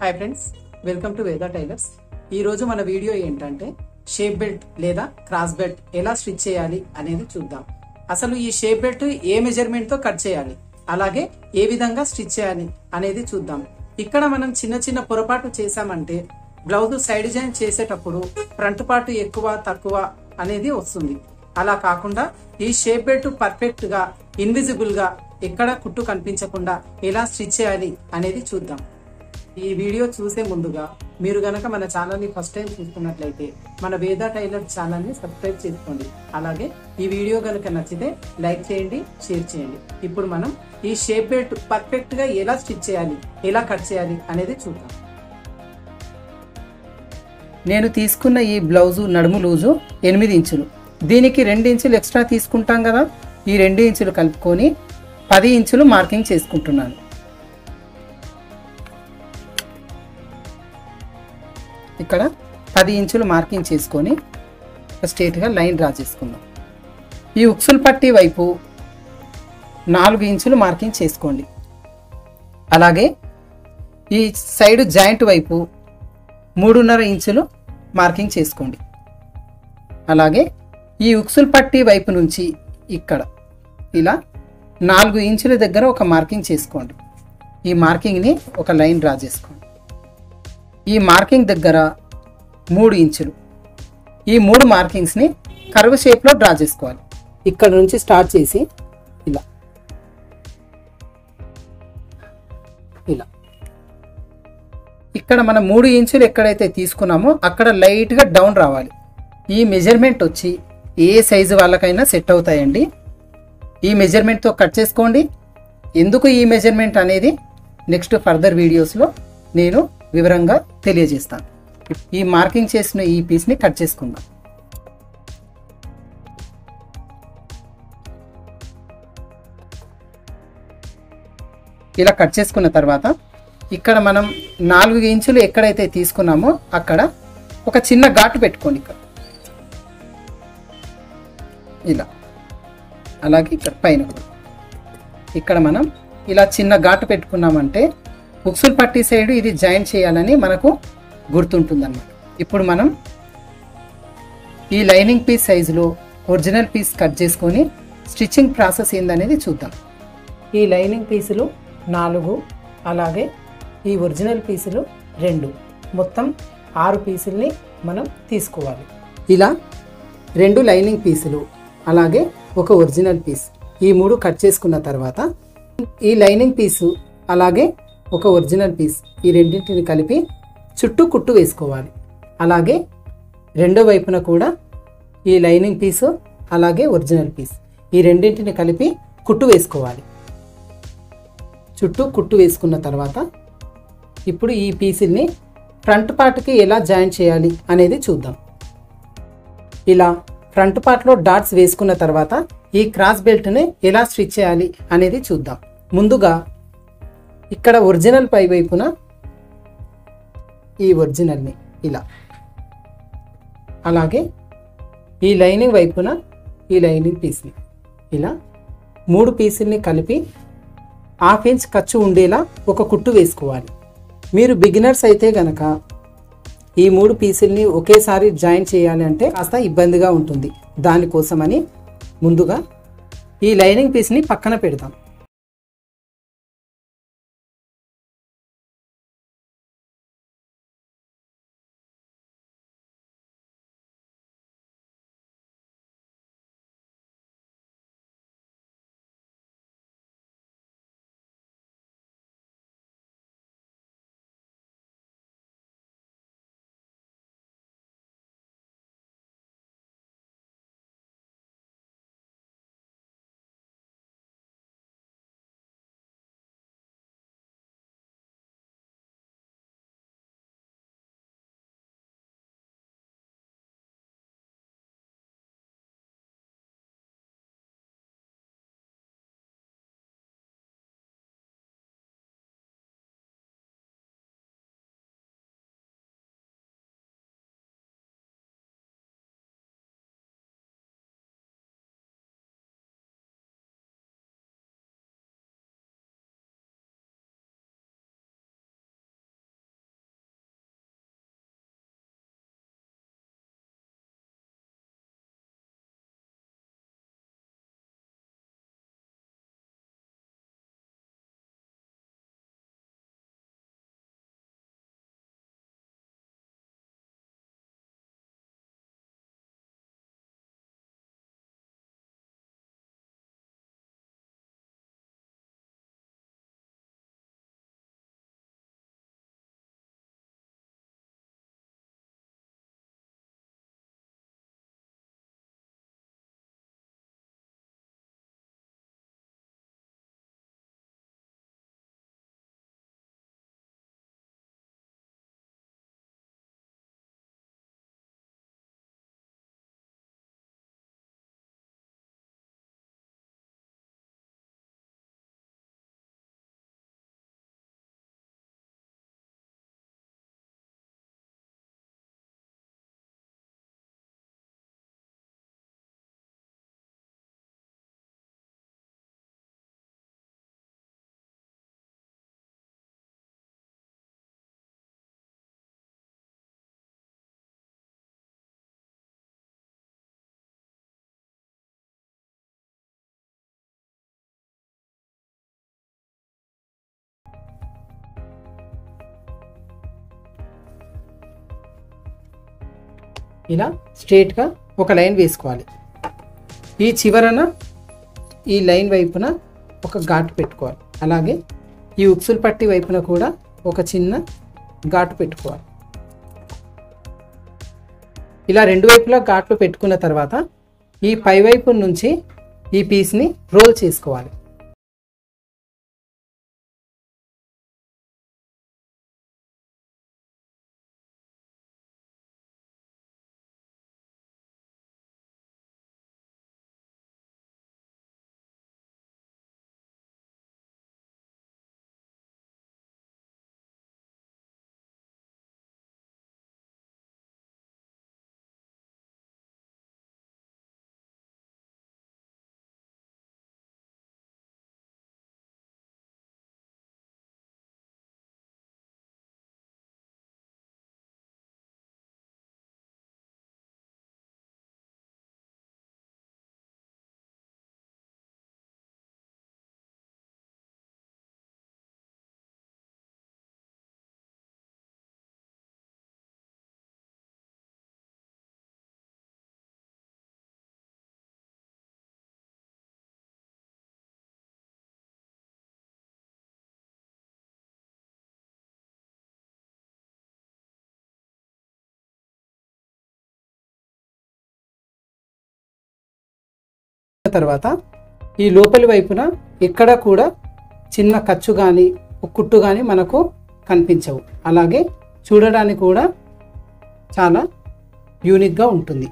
Hi friends, welcome to Veda tailors. ఈ రోజు మన వీడియో ఏంటంటే షేప్ బెల్ట్ లేదా క్రాస్ బెల్ట్ ఎలా స్టిచ్ చేయాలి అనేది చూద్దాం. అసలు ఈ షేప్ బెల్ట్ ఏ మెజర్మెంట్ తో కట్ చేయాలి, అలాగే ఏ విధంగా స్టిచ్ చేయాలి అనేది చూద్దాం. ఇక్కడ మనం చిన్న చిన్న పొరపాటు చేసామంటే బ్లౌజ్ సైడ్ జాయిన్ చేసేటప్పుడు ఫ్రంట్ పార్ట్ ఎక్కువ తక్కువ అనేది వస్తుంది. అలా కాకుండా ఈ షేప్ బెల్ట్ పర్ఫెక్ట్ గా ఇన్విజిబుల్ గా ఎక్కడ కుట్టు కనిపించకుండా ఎలా స్టిచ్ చేయాలి అనేది చూద్దాం. ఈ వీడియో చూసే ముందుగా మీరు గనక మన ఛానల్ ని ఫస్ట్ టైం చూస్తున్నట్లయితే మన వేదా టైలర్ ఛానల్ ని సబ్స్క్రైబ్ చేసుకోండి. అలాగే ఈ వీడియో గనక నచ్చితే లైక్ చేయండి, షేర్ చేయండి. ఇప్పుడు మనం ఈ షేప్ బెల్ట్ పర్ఫెక్ట్ గా ఎలా స్టిచ్ చేయాలి, ఎలా కట్ చేయాలి అనేది చూద్దాం. నేను తీసుకున్న ఈ బ్లౌజు నడుము లూజు 8 ఇంచులు. దీనికి 2 ఇంచులు ఎక్స్ట్రా తీసుకుంటాం కదా, ఈ 2 ఇంచులు కలుపుకొని 10 ఇంచులు మార్కింగ్ చేసుకుంటున్నాను. ఇక్కడ 10 ఇంచులు మార్కింగ్ చేసుకొని స్ట్రేట్గా లైన్ డ్రా చేసుకుందాం. ఈ ఉక్సులు పట్టి వైపు 4 ఇంచులు మార్కింగ్ చేసుకోండి. అలాగే ఈ సైడ్ జాయింట్ వైపు 3.5 ఇంచులు మార్కింగ్ చేసుకోండి. అలాగే ఈ ఉక్సులు పట్టి వైపు నుంచి ఇక్కడ ఇలా 4 ఇంచుల దగ్గర ఒక మార్కింగ్ చేసుకోండి. ఈ మార్కింగ్ని ఒక లైన్ డ్రా చేసుకోండి. ఈ మార్కింగ్ దగ్గర 3 ఇంచులు, ఈ 3 మార్కింగ్స్ని కర్వ్ షేప్లో డ్రా చేసుకోవాలి. ఇక్కడ నుంచి స్టార్ట్ చేసి ఇలా ఇలా ఇక్కడ మనం 3 ఇంచులు ఎక్కడైతే తీసుకున్నామో అక్కడ లైట్గా డౌన్ రావాలి. ఈ మెజర్మెంట్ వచ్చి ఏ సైజు వాళ్ళకైనా సెట్ అవుతాయండి. ఈ మెజర్మెంట్తో కట్ చేసుకోండి. ఎందుకు ఈ మెజర్మెంట్ అనేది నెక్స్ట్ ఫర్దర్ వీడియోస్లో నేను వివరంగా తెలియజేస్తాను. ఈ మార్కింగ్ చేసిన ఈ పీస్ని కట్ చేసుకుందాం. ఇలా కట్ చేసుకున్న తర్వాత ఇక్కడ మనం 4 ఇంచులు ఎక్కడైతే తీసుకున్నామో అక్కడ ఒక చిన్న ఘాటు పెట్టుకోండి. ఇలా అలాగే ఇక్కడ పైన ఇక్కడ మనం ఇలా చిన్న ఘాటు పెట్టుకున్నామంటే ఉక్సులు పట్టి సైడ్ ఇది జాయిన్ చేయాలని మనకు గుర్తుంటుందన్నమాట. ఇప్పుడు మనం ఈ లైనింగ్ పీస్ సైజులో ఒరిజినల్ పీస్ కట్ చేసుకొని స్టిచ్చింగ్ ప్రాసెస్ ఏందనేది చూద్దాం. ఈ లైనింగ్ పీసులు 4, అలాగే ఈ ఒరిజినల్ పీసులు 2, మొత్తం 6 పీసుల్ని మనం తీసుకోవాలి. ఇలా 2 లైనింగ్ పీసులు అలాగే ఒక ఒరిజినల్ పీస్, ఈ 3 కట్ చేసుకున్న తర్వాత ఈ లైనింగ్ పీసు అలాగే ఒక ఒరిజినల్ పీస్ ఈ రెండింటిని కలిపి చుట్టూ కుట్టు వేసుకోవాలి. అలాగే రెండో వైపున కూడా ఈ లైనింగ్ పీసు అలాగే ఒరిజినల్ పీస్ ఈ రెండింటిని కలిపి కుట్టు వేసుకోవాలి. చుట్టూ కుట్టు వేసుకున్న తర్వాత ఇప్పుడు ఈ పీసుల్ని ఫ్రంట్ పార్ట్కి ఎలా జాయిన్ చేయాలి అనేది చూద్దాం. ఇలా ఫ్రంట్ పార్ట్లో డాట్స్ వేసుకున్న తర్వాత ఈ క్రాస్ బెల్ట్ని ఎలా స్టిచ్ చేయాలి అనేది చూద్దాం. ముందుగా ఇక్కడ ఒరిజినల్ పై వైపున ఈ ఒరిజినల్ని ఇలా, అలాగే ఈ లైనింగ్ వైపున ఈ లైనింగ్ పీస్ని ఇలా 3 పీసుల్ని కలిపి 1/2 ఇంచ్ ఖర్చు ఉండేలా ఒక కుట్టు వేసుకోవాలి. మీరు బిగినర్స్ అయితే గనక ఈ 3 పీసుల్ని ఒకేసారి జాయిన్ చేయాలి అంటే కాస్త ఇబ్బందిగా ఉంటుంది. దానికోసమని ముందుగా ఈ లైనింగ్ పీస్ని పక్కన పెడతాం. ఇలా స్ట్రేట్గా ఒక లైన్ వేసుకోవాలి. ఈ చివరన ఈ లైన్ వైపున ఒక ఘాటు పెట్టుకోవాలి. అలాగే ఈ ఉక్సులు పట్టి వైపున కూడా ఒక చిన్న ఘాటు పెట్టుకోవాలి. ఇలా రెండు వైపులా ఘాట్లు పెట్టుకున్న తర్వాత ఈ పై వైపు నుంచి ఈ పీస్ని రోల్ చేసుకోవాలి. తర్వాత ఈ లోపలి వైపున ఎక్కడ కూడా చిన్న ఖర్చు కానీ కుట్టు కానీ మనకు కనిపించవు. అలాగే చూడడానికి కూడా చాలా యూనిక్గా ఉంటుంది.